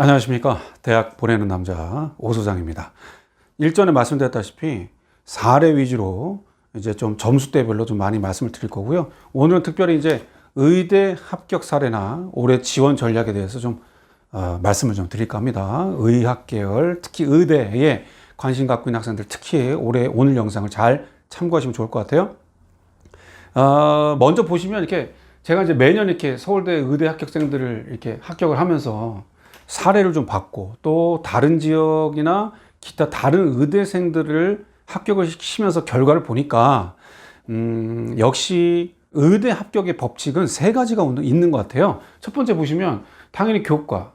안녕하십니까. 대학 보내는 남자 오소장입니다. 일전에 말씀드렸다시피 사례 위주로 이제 좀 점수대별로 좀 많이 말씀을 드릴 거고요. 오늘은 특별히 이제 의대 합격 사례나 올해 지원 전략에 대해서 좀 말씀을 좀 드릴까 합니다. 의학 계열, 특히 의대에 관심 갖고 있는 학생들, 특히 오늘 영상을 잘 참고하시면 좋을 것 같아요. 먼저 보시면 이렇게 제가 이제 매년 이렇게 서울대 의대 합격생들을 이렇게 합격을 하면서 사례를 좀 받고 또 다른 지역이나 기타 다른 의대생들을 합격을 시키면서 결과를 보니까 역시 의대 합격의 법칙은 세 가지가 있는 것 같아요. 첫 번째 보시면 당연히 교과,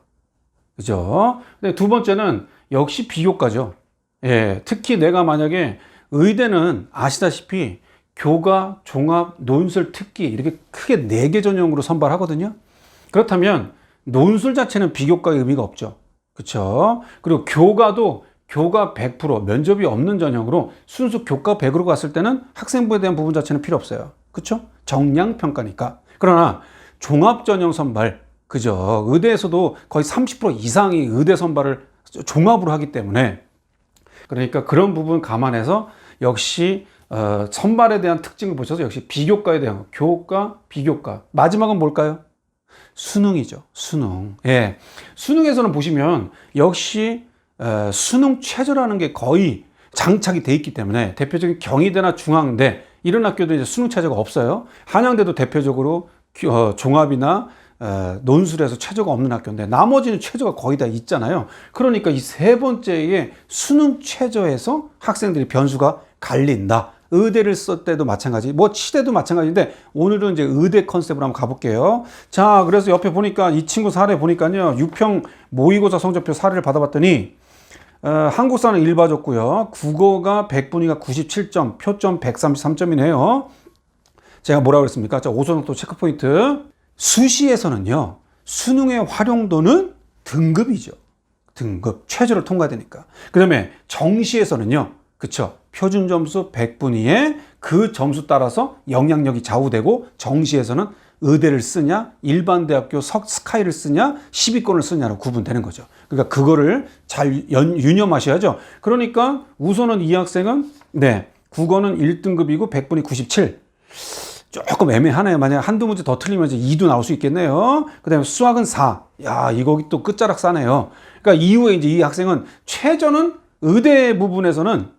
그죠? 근데 두 번째는 역시 비교과죠. 예, 특히 내가 만약에 의대는 아시다시피 교과, 종합, 논술, 특기 이렇게 크게 4개 전형으로 선발하거든요. 그렇다면 논술 자체는 비교과의 의미가 없죠. 그렇죠? 그리고 교과도 교과 100% 면접이 없는 전형으로 순수 교과 100으로 갔을 때는 학생부에 대한 부분 자체는 필요 없어요. 그렇죠? 정량 평가니까. 그러나 종합 전형 선발, 그죠? 의대에서도 거의 30% 이상이 의대 선발을 종합으로 하기 때문에 그러니까 그런 부분 감안해서 역시 선발에 대한 특징을 보셔서 역시 비교과에 대한 교과, 비교과. 마지막은 뭘까요? 수능이죠. 수능. 예. 수능에서는 보시면 역시 수능 최저라는 게 거의 장착이 돼 있기 때문에 대표적인 경희대나 중앙대 이런 학교도 이제 수능 최저가 없어요. 한양대도 대표적으로 종합이나 논술에서 최저가 없는 학교인데 나머지는 최저가 거의 다 있잖아요. 그러니까 이 세 번째의 수능 최저에서 학생들이 변수가 갈린다. 의대를 쓸 때도 마찬가지, 뭐 치대도 마찬가지인데 오늘은 이제 의대 컨셉으로 한번 가볼게요. 자, 그래서 옆에 보니까 이 친구 사례 보니까요, 6평 모의고사 성적표 사례를 받아봤더니 한국사는 1 봐줬고요. 국어가 100분위가 97점, 표점 133점이네요. 제가 뭐라고 그랬습니까? 자, 오선호 또 체크포인트. 수시에서는요, 수능의 활용도는 등급이죠. 등급. 최저를 통과되니까. 그 다음에 정시에서는요, 그쵸. 표준 점수 100분위에 그 점수 따라서 영향력이 좌우되고 정시에서는 의대를 쓰냐, 일반 대학교 스카이를 쓰냐, 10위권을 쓰냐로 구분되는 거죠. 그러니까 그거를 잘 유념하셔야죠. 그러니까 우선은 이 학생은 국어는 1등급이고 100분위 97. 조금 애매하네요. 만약 한두 문제 더 틀리면 이제 2도 나올 수 있겠네요. 그 다음에 수학은 4. 야, 이거 또 끝자락 싸네요. 그러니까 이후에 이제 이 학생은 최저는 의대 부분에서는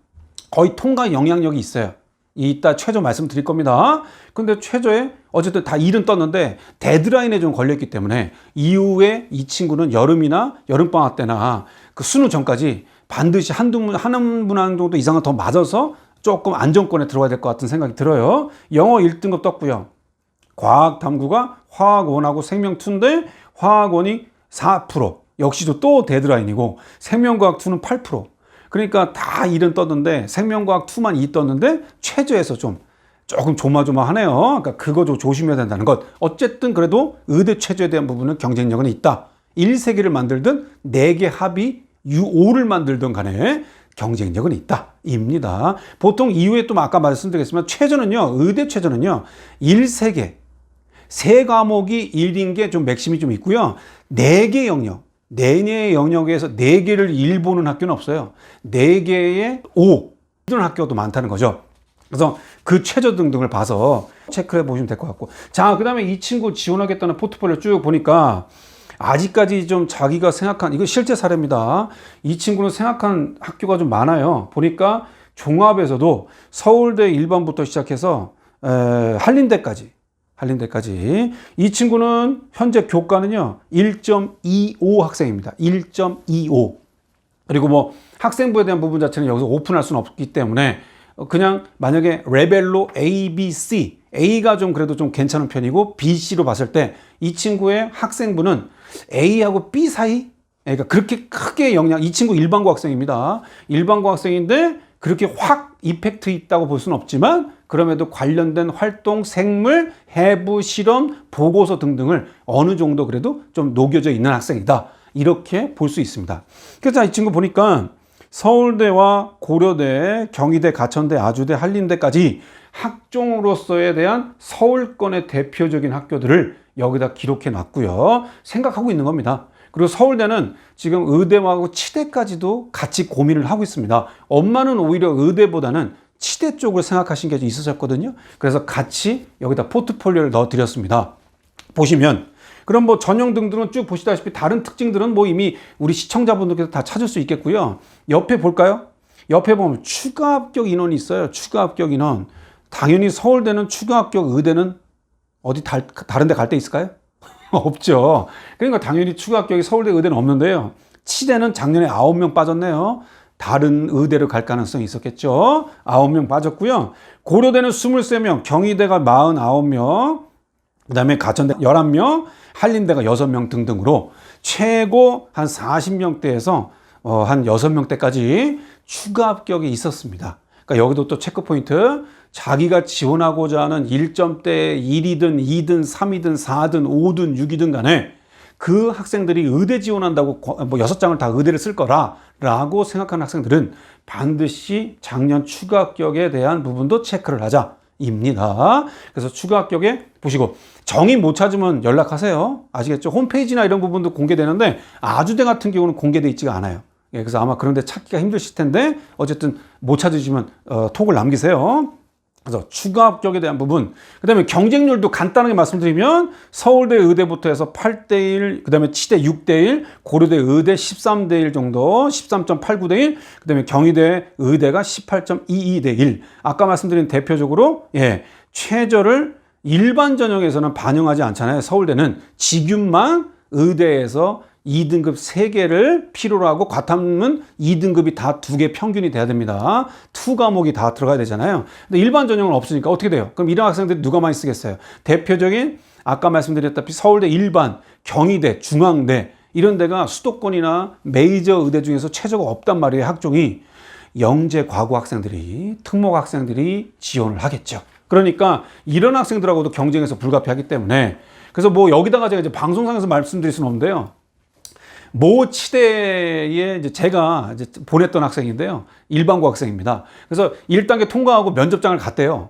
거의 통과 영향력이 있어요. 이따 최저 말씀드릴 겁니다. 근데 최저에 어쨌든 다 1은 떴는데 데드라인에 좀 걸렸기 때문에 이후에 이 친구는 여름이나 여름방학 때나 그 수능 전까지 반드시 한 문항 정도 이상은 더 맞아서 조금 안정권에 들어가야 될 것 같은 생각이 들어요. 영어 1등급 떴고요. 과학 탐구가 화학원하고 생명2인데 화학원이 4%. 역시도 또 데드라인이고 생명과학 2는 8%. 그러니까 다 1은 떴는데 생명과학 2만 2 떴는데 최저에서 조금 조마조마하네요. 그러니까 그거 좀 조심해야 된다는 것. 어쨌든 그래도 의대 최저에 대한 부분은 경쟁력은 있다. 1, 3개를 만들든 4개 합이 5를 만들든 간에 경쟁력은 있다. 입니다. 보통 이후에 또 아까 말씀드렸지만 최저는요, 의대 최저는요, 1, 3개. 3과목이 1인 게 좀 맥심이 좀 있고요. 4개 영역. 4개의 영역에서 4개를 1 보는 학교는 없어요. 4개의 5 이런 학교도 많다는 거죠. 그래서 그 최저 등등을 봐서 체크해 보시면 될 것 같고. 자, 그 다음에 이 친구 지원하겠다는 포트폴리오 쭉 보니까 아직까지 좀 자기가 생각한, 이거 실제 사례입니다. 이 친구는 생각한 학교가 좀 많아요. 보니까 종합에서도 서울대 일반부터 시작해서 한림대까지 이 친구는 현재 교과는요 1.25 학생입니다. 1.25. 그리고 뭐 학생부에 대한 부분 자체는 여기서 오픈할 수는 없기 때문에 그냥 만약에 레벨로 A, B, C, A가 좀 그래도 좀 괜찮은 편이고 B, C로 봤을 때 이 친구의 학생부는 A하고 B 사이, 그러니까 그렇게 크게 이 친구 일반고 학생입니다. 일반고 학생인데 그렇게 확 이펙트 있다고 볼 수는 없지만 그럼에도 관련된 활동, 생물, 해부, 실험, 보고서 등등을 어느 정도 그래도 좀 녹여져 있는 학생이다. 이렇게 볼 수 있습니다. 그래서 이 친구 보니까 서울대와 고려대, 경희대, 가천대, 아주대, 한림대까지 학종으로서에 대한 서울권의 대표적인 학교들을 여기다 기록해 놨고요. 생각하고 있는 겁니다. 그리고 서울대는 지금 의대하고 치대까지도 같이 고민을 하고 있습니다. 엄마는 오히려 의대보다는 치대 쪽을 생각하신 게 있으셨거든요. 그래서 같이 여기다 포트폴리오를 넣어드렸습니다. 보시면 그럼 뭐 전형 등등은 쭉 보시다시피 다른 특징들은 뭐 이미 우리 시청자분들께서 다 찾을 수 있겠고요. 옆에 볼까요? 옆에 보면 추가 합격 인원이 있어요. 추가 합격 인원. 당연히 서울대는 추가 합격 의대는 어디 다른 데 갈 데 있을까요? 없죠. 그러니까 당연히 추가 합격이 서울대 의대는 없는데요. 치대는 작년에 9명 빠졌네요. 다른 의대로 갈 가능성이 있었겠죠. 9명 빠졌고요. 고려대는 23명, 경희대가 49명, 그 다음에 가천대 11명, 한림대가 6명 등등으로 최고 한 40명대에서 한 6명대까지 추가 합격이 있었습니다. 그러니까 여기도 또 체크포인트. 자기가 지원하고자 하는 1점대 1이든 2든 3이든 4든 5든 6이든 간에 그 학생들이 의대 지원한다고 뭐 6장을 다 의대를 쓸 거라고 생각하는 학생들은 반드시 작년 추가 합격에 대한 부분도 체크를 하자입니다. 그래서 추가 합격에 보시고 정의 못 찾으면 연락하세요. 아시겠죠? 홈페이지나 이런 부분도 공개되는데 아주대 같은 경우는 공개되어 있지가 않아요. 예, 그래서 아마 그런 데 찾기가 힘드실 텐데 어쨌든 못 찾으시면 톡을 남기세요. 그래서 추가 합격에 대한 부분, 그 다음에 경쟁률도 간단하게 말씀드리면 서울대 의대부터 해서 8대1, 그 다음에 치대 6대1, 고려대 의대 13대1 정도, 13.89대1, 그 다음에 경희대 의대가 18.22대1. 아까 말씀드린 대표적으로, 최저를 일반 전형에서는 반영하지 않잖아요. 서울대는 직윤만 의대에서 2등급 3개를 필요로 하고 과탐은 2등급이 다 2개 평균이 돼야 됩니다. 2과목이 다 들어가야 되잖아요. 근데 일반 전형은 없으니까 어떻게 돼요? 그럼 이런 학생들이 누가 많이 쓰겠어요? 대표적인 아까 말씀드렸다시피 서울대 일반, 경희대, 중앙대 이런 데가 수도권이나 메이저 의대 중에서 최저가 없단 말이에요. 학종이. 영재 과고 학생들이, 특목 학생들이 지원을 하겠죠. 그러니까 이런 학생들하고도 경쟁에서 불가피하기 때문에 그래서 뭐 여기다가 제가 이제 방송상에서 말씀드릴 수는 없는데요. 모 치대에 이제 제가 이제 보냈던 학생인데요. 일반고 학생입니다. 그래서 1단계 통과하고 면접장을 갔대요.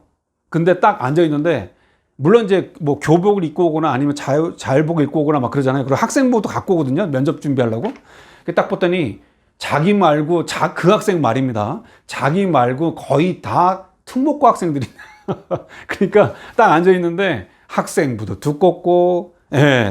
근데 딱 앉아 있는데, 물론 이제 뭐 교복을 입고 오거나 아니면 자율복을 입고 오거나 막 그러잖아요. 그리고 학생복도 갖고 오거든요. 면접 준비하려고. 딱 봤더니 자기 말고, 그 학생 말입니다. 자기 말고 거의 다 특목고 학생들이. 그러니까 딱 앉아 있는데 학생부도 두껍고,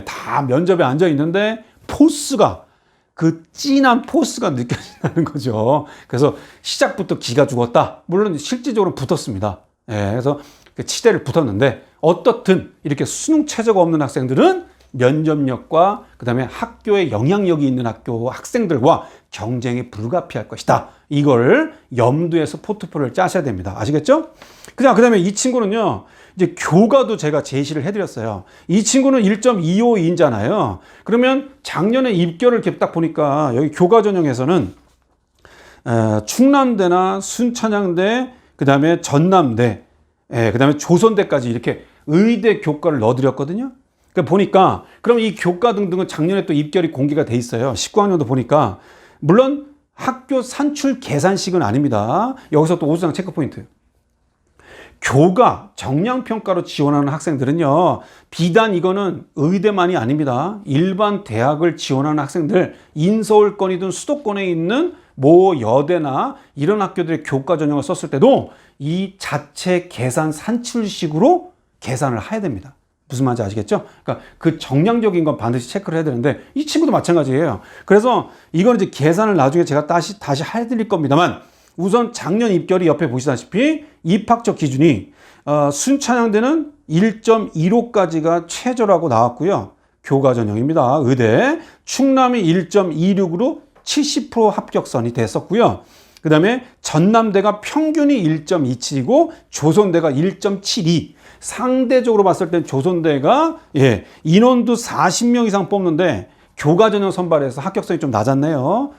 다 면접에 앉아 있는데 포스가 그 진한 포스가 느껴진다는 거죠. 그래서 시작부터 기가 죽었다. 물론 실질적으로 붙었습니다. 그래서 치대를 붙었는데 어떻든 이렇게 수능 최저가 없는 학생들은 면접력과 그 다음에 학교에 영향력이 있는 학교 학생들과 경쟁에 불가피할 것이다. 이걸 염두에서 포트폴리오를 짜셔야 됩니다. 아시겠죠? 그 다음에 이 친구는요. 이제 교과도 제가 제시를 해드렸어요. 이 친구는 1.252인잖아요. 그러면 작년에 입결을 이렇게 딱 보니까 여기 교과 전형에서는 충남대나 순천향대, 그 다음에 전남대, 그 다음에 조선대까지 이렇게 의대 교과를 넣어드렸거든요. 그러니까 보니까 그럼 이 교과 등등은 작년에 또 입결이 공개가 돼 있어요. 19학년도 보니까 물론 학교 산출 계산식은 아닙니다. 여기서 또 오수장 체크포인트. 교과 정량평가로 지원하는 학생들은요, 비단 이거는 의대만이 아닙니다. 일반 대학을 지원하는 학생들, 인서울권이든 수도권에 있는 모 여대나 이런 학교들의 교과 전형을 썼을 때도 이 자체 계산 산출식으로 계산을 해야 됩니다. 무슨 말인지 아시겠죠? 그러니까 그 정량적인 건 반드시 체크를 해야 되는데 이 친구도 마찬가지예요. 그래서 이건 이제 계산을 나중에 제가 다시 해드릴 겁니다만 우선 작년 입결이 옆에 보시다시피 입학적 기준이 순천향대는 1.15까지가 최저라고 나왔고요. 교과 전형입니다. 의대. 충남이 1.26으로 70% 합격선이 됐었고요. 그 다음에 전남대가 평균이 1.27이고 조선대가 1.72. 상대적으로 봤을 땐 조선대가 인원도 40명 이상 뽑는데 교과 전형 선발에서 합격선이 좀 낮았네요.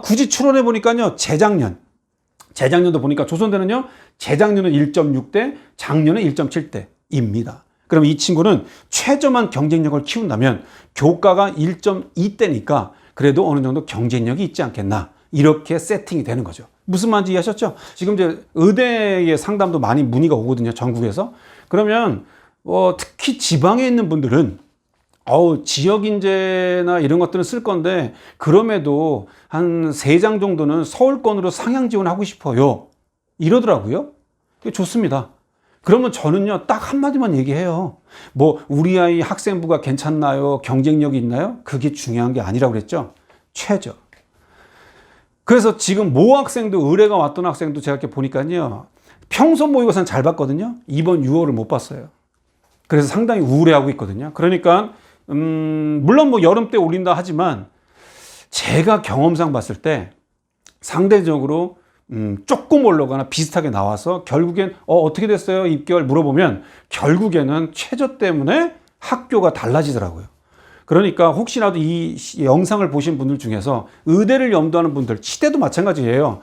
굳이 추론해 보니까요. 재작년도 보니까 조선대는요. 재작년은 1.6대, 작년은 1.7대입니다. 그럼 이 친구는 최저만 경쟁력을 키운다면 교과가 1.2대니까 그래도 어느 정도 경쟁력이 있지 않겠나. 이렇게 세팅이 되는 거죠. 무슨 말인지 이해하셨죠? 지금 이제 의대의 상담도 많이 문의가 오거든요. 전국에서. 그러면 특히 지방에 있는 분들은 지역 인재나 이런 것들은 쓸 건데 그럼에도 한 3장 정도는 서울권으로 상향 지원하고 싶어요. 이러더라고요. 좋습니다. 그러면 저는요, 딱 한마디만 얘기해요. 뭐, 우리 아이 학생부가 괜찮나요? 경쟁력이 있나요? 그게 중요한 게 아니라고 그랬죠? 최저. 그래서 지금 모 학생도, 의뢰가 왔던 학생도 제가 이렇게 보니까요, 평소 모의고사는 잘 봤거든요. 이번 6월을 못 봤어요. 그래서 상당히 우울해하고 있거든요. 그러니까, 물론 뭐 여름 때 올린다 하지만, 제가 경험상 봤을 때 상대적으로 조금 올라가나 비슷하게 나와서 결국엔 어떻게 됐어요? 입결 물어보면 결국에는 최저 때문에 학교가 달라지더라고요. 그러니까 혹시라도 이 영상을 보신 분들 중에서 의대를 염두하는 분들, 치대도 마찬가지예요.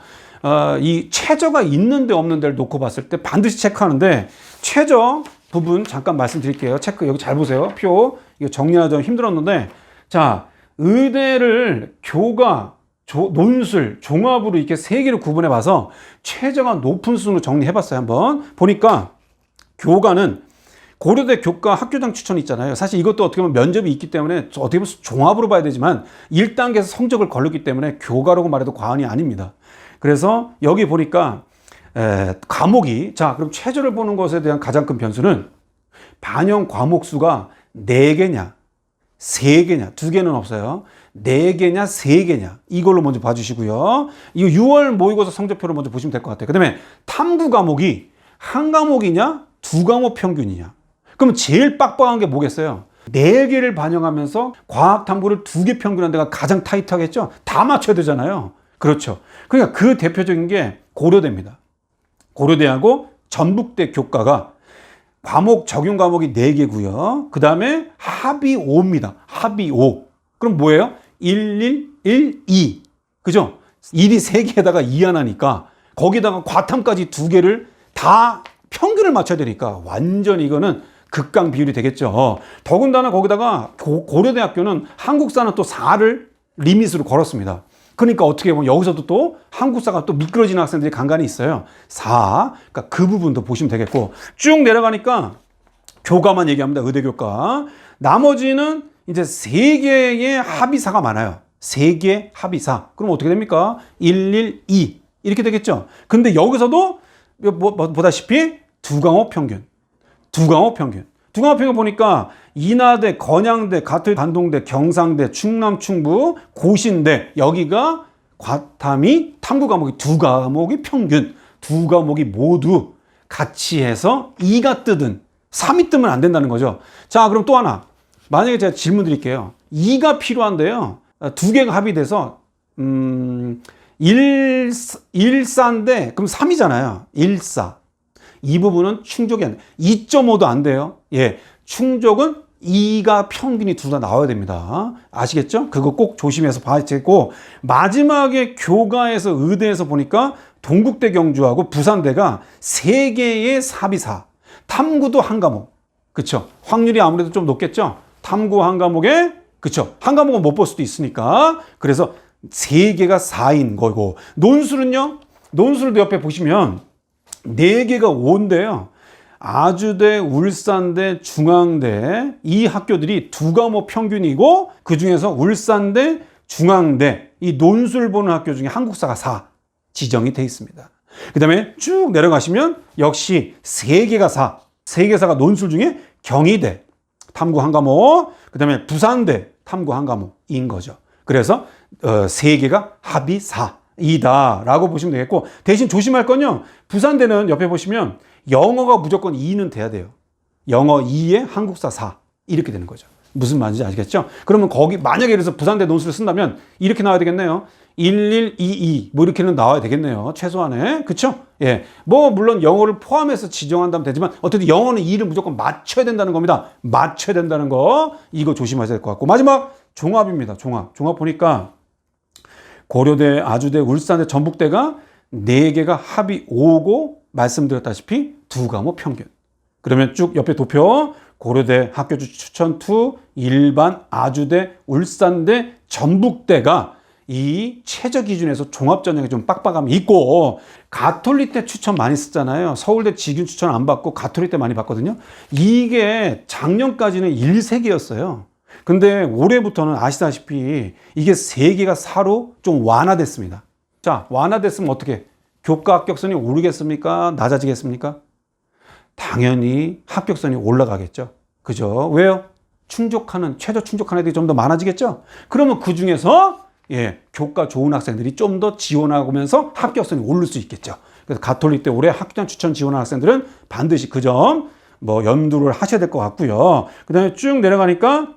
이 최저가 있는데 없는 데를 놓고 봤을 때 반드시 체크하는데 최저 부분 잠깐 말씀드릴게요. 체크 여기 잘 보세요. 표 이거 정리하기 좀 힘들었는데 자 의대를 교과 논술, 종합으로 이렇게 3개를 구분해 봐서 최저가 높은 순으로 정리해 봤어요. 한번 보니까 교과는 고려대 교과 학교장 추천 있잖아요. 사실 이것도 어떻게 보면 면접이 있기 때문에 어떻게 보면 종합으로 봐야 되지만 1단계에서 성적을 걸렸기 때문에 교과라고 말해도 과언이 아닙니다. 그래서 여기 보니까 과목이 자 그럼 최저를 보는 것에 대한 가장 큰 변수는 반영 과목 수가 4개냐 3개냐 2개는 없어요. 4개냐 3개냐 이걸로 먼저 봐주시고요. 이거 6월 모의고사 성적표를 먼저 보시면 될 것 같아요. 그 다음에 탐구 과목이 한 과목이냐 2과목 평균이냐. 그럼 제일 빡빡한 게 뭐겠어요? 4개를 반영하면서 과학 탐구를 2개 평균한 데가 가장 타이트하겠죠? 다 맞춰야 되잖아요. 그렇죠. 그러니까 그 대표적인 게 고려대입니다. 고려대하고 전북대 교과가 과목 적용 과목이 4개고요. 그 다음에 합이 5입니다. 합이 5. 그럼 뭐예요? 1, 1, 1, 2. 그죠? 1이 3개에다가 2 하나니까 거기다가 과탐까지 2개를 다 평균을 맞춰야 되니까 완전 이거는 극강 비율이 되겠죠. 더군다나 거기다가 고려대학교는 한국사는 또 4를 리밋으로 걸었습니다. 그러니까 어떻게 보면 여기서도 또 한국사가 또 미끄러지는 학생들이 간간히 있어요. 4. 그러니까 그 부분도 보시면 되겠고 쭉 내려가니까 교과만 얘기합니다. 의대교과. 나머지는 이제 3개의 합의사가 많아요. 3개 합의사. 그럼 어떻게 됩니까? 1, 1, 2. 이렇게 되겠죠. 근데 여기서도 보다시피 2과목 평균. 2과목 평균. 2과목 평균 보니까 인하대, 건양대, 가톨 단동대, 경상대, 충남, 충북, 고신대 여기가 과탐이 탐구 과목이 2과목이 평균. 2과목이 모두 같이 해서 2가 뜨든 3이 뜨면 안 된다는 거죠. 자, 그럼 또 하나. 만약에 제가 질문 드릴게요. 2가 필요한데요. 2개가 합의돼서 1사인데 그럼 3이잖아요. 1사. 이 부분은 충족이 안 돼요. 2.5도 안 돼요. 예. 충족은 2가 평균이 둘 다 나와야 됩니다. 아시겠죠? 그거 꼭 조심해서 봐야 되고 마지막에 교과에서 의대에서 보니까 동국대 경주하고 부산대가 3개의 사비사. 탐구도 한 과목. 그쵸? 확률이 아무래도 좀 높겠죠? 탐구 한 과목에 그쵸? 한 과목은 못 볼 수도 있으니까. 그래서 3개가 4인 거고 논술은요? 논술도 옆에 보시면 4개가 5인데요. 아주대, 울산대, 중앙대 이 학교들이 2과목 평균이고 그중에서 울산대, 중앙대 이 논술 보는 학교 중에 한국사가 4 지정이 돼 있습니다. 그 다음에 쭉 내려가시면 역시 3개가 4 3개4가 논술 중에 경희대 탐구 한 과목 그 다음에 부산대 탐구 한 과목인 거죠. 그래서 3개가 합이 4이다 라고 보시면 되겠고 대신 조심할 건요. 부산대는 옆에 보시면 영어가 무조건 2는 돼야 돼요. 영어 2에 한국사 4 이렇게 되는 거죠. 무슨 말인지 아시겠죠? 그러면 거기 만약에 그래서 부산대 논술을 쓴다면 이렇게 나와야 되겠네요. 1122 뭐 이렇게는 나와야 되겠네요. 최소한에. 그쵸? 예. 뭐 물론 영어를 포함해서 지정한다면 되지만 어쨌든 영어는 2를 무조건 맞춰야 된다는 겁니다. 맞춰야 된다는 거 이거 조심하셔야 될 것 같고 마지막 종합입니다. 종합 보니까 고려대, 아주대, 울산대, 전북대가 4개가 합이 5고 말씀드렸다시피 2과목 평균. 그러면 쭉 옆에 도표 고려대 학교 추천 2, 일반, 아주대, 울산대, 전북대가 이 최저 기준에서 종합 전형에 좀 빡빡함이 있고 가톨릭대 추천 많이 쓰잖아요. 서울대 직윤 추천 안 받고 가톨릭대 많이 받거든요. 이게 작년까지는 1세기였어요. 근데 올해부터는 아시다시피 이게 3개가 4로 좀 완화됐습니다. 자, 완화됐으면 어떻게? 교과 합격선이 오르겠습니까? 낮아지겠습니까? 당연히 합격선이 올라가겠죠. 그죠? 왜요? 최저 충족하는 애들이 좀 더 많아지겠죠? 그러면 그 중에서 교과 좋은 학생들이 좀 더 지원하면서 합격선이 오를 수 있겠죠. 그래서 가톨릭 때 올해 학점 추천 지원한 학생들은 반드시 그 점 염두를 하셔야 될 것 같고요. 그 다음에 쭉 내려가니까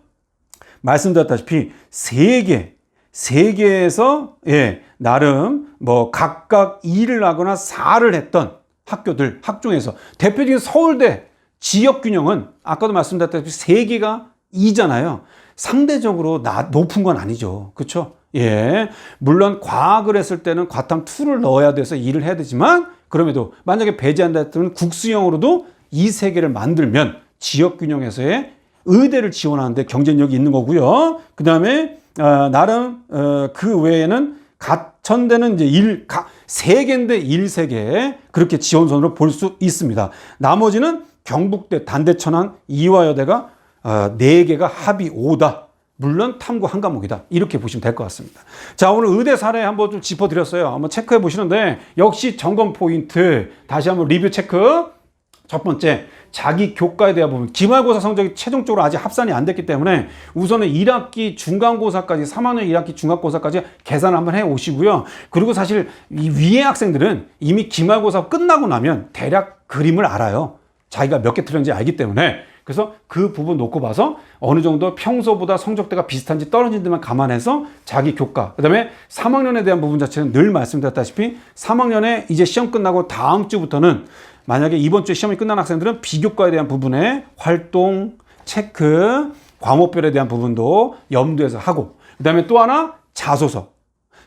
말씀드렸다시피 3개에서 나름 각각 2를 하거나 4를 했던 학교들, 학종에서 대표적인 서울대 지역균형은 아까도 말씀드렸다시피 3개가 2잖아요. 상대적으로 높은 건 아니죠. 그렇죠? 물론 과학을 했을 때는 과탐 2를 넣어야 돼서 2를 해야 되지만 그럼에도 만약에 배제한다 했다면 국수형으로도 이 3개를 만들면 지역균형에서의 의대를 지원하는데 경쟁력이 있는 거고요. 그 다음에 나름 그 외에는 가천대는 이제 3개인데 1세개 그렇게 지원선으로 볼 수 있습니다. 나머지는 경북대, 단대, 천안, 이화여대가 4개가 합이 5다. 물론 탐구 한 과목이다. 이렇게 보시면 될 것 같습니다. 자, 오늘 의대 사례 한번 좀 짚어드렸어요. 한번 체크해 보시는데 역시 점검 포인트 다시 한번 리뷰 체크. 첫 번째, 자기 교과에 대한 부분. 기말고사 성적이 최종적으로 아직 합산이 안 됐기 때문에 우선은 1학기 중간고사까지 3학년 1학기 중간고사까지 계산을 한번 해 오시고요. 그리고 사실 이 위에 학생들은 이미 기말고사 끝나고 나면 대략 그림을 알아요. 자기가 몇 개 틀렸는지 알기 때문에. 그래서 그 부분 놓고 봐서 어느 정도 평소보다 성적대가 비슷한지 떨어진 데만 감안해서 자기 교과, 그 다음에 3학년에 대한 부분 자체는 늘 말씀드렸다시피 3학년에 이제 시험 끝나고 다음 주부터는 만약에 이번 주에 시험이 끝난 학생들은 비교과에 대한 부분에 활동, 체크, 과목별에 대한 부분도 염두에서 하고, 그 다음에 또 하나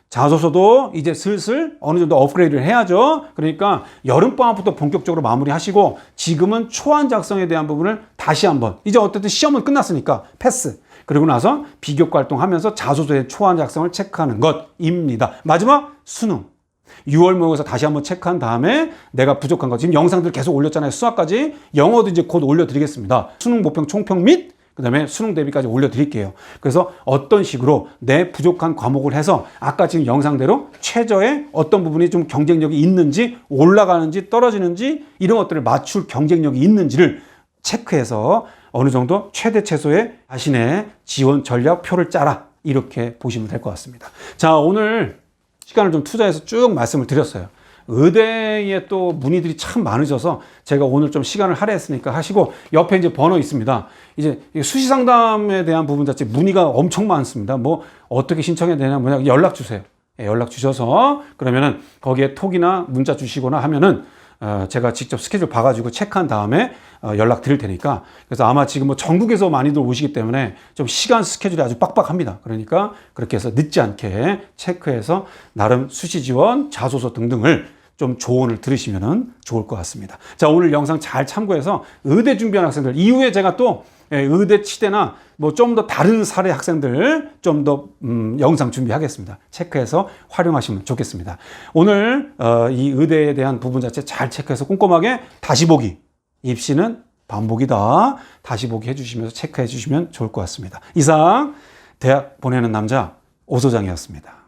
자소서도 이제 슬슬 어느 정도 업그레이드를 해야죠. 그러니까 여름방학부터 본격적으로 마무리하시고 지금은 초안 작성에 대한 부분을 다시 한번, 이제 어쨌든 시험은 끝났으니까 패스. 그리고 나서 비교과 활동하면서 자소서의 초안 작성을 체크하는 것입니다. 마지막 수능. 6월 모의고사 다시 한번 체크한 다음에 내가 부족한 거, 지금 영상들 계속 올렸잖아요. 수학까지. 영어도 이제 곧 올려드리겠습니다. 수능 모평 총평 및 그 다음에 수능 대비까지 올려드릴게요. 그래서 어떤 식으로 내 부족한 과목을 해서 아까 지금 영상대로 최저의 어떤 부분이 좀 경쟁력이 있는지, 올라가는지 떨어지는지, 이런 것들을 맞출 경쟁력이 있는지를 체크해서 어느 정도 최대 최소의 자신의 지원 전략표를 짜라. 이렇게 보시면 될 것 같습니다. 자, 오늘 시간을 좀 투자해서 쭉 말씀을 드렸어요. 의대에 또 문의들이 참 많으셔서 제가 오늘 좀 시간을 할애했으니까 하시고, 옆에 이제 번호 있습니다. 이제 수시 상담에 대한 부분 자체 문의가 엄청 많습니다. 어떻게 신청해야 되냐, 연락 주세요. 연락 주셔서 그러면은 거기에 톡이나 문자 주시거나 하면은 제가 직접 스케줄 봐가지고 체크한 다음에 연락 드릴 테니까. 그래서 아마 지금 전국에서 많이들 오시기 때문에 좀 시간 스케줄이 아주 빡빡합니다. 그러니까 그렇게 해서 늦지 않게 체크해서 나름 수시 지원, 자소서 등등을 좀 조언을 들으시면 좋을 것 같습니다. 자, 오늘 영상 잘 참고해서 의대 준비하는 학생들, 이후에 제가 또 의대 치대나 좀 더 다른 사례 학생들 좀 더 영상 준비하겠습니다. 체크해서 활용하시면 좋겠습니다. 오늘 이 의대에 대한 부분 자체 잘 체크해서 꼼꼼하게 다시 보기, 입시는 반복이다, 다시 보기 해주시면서 체크해 주시면 좋을 것 같습니다. 이상 대학 보내는 남자 오 소장이었습니다.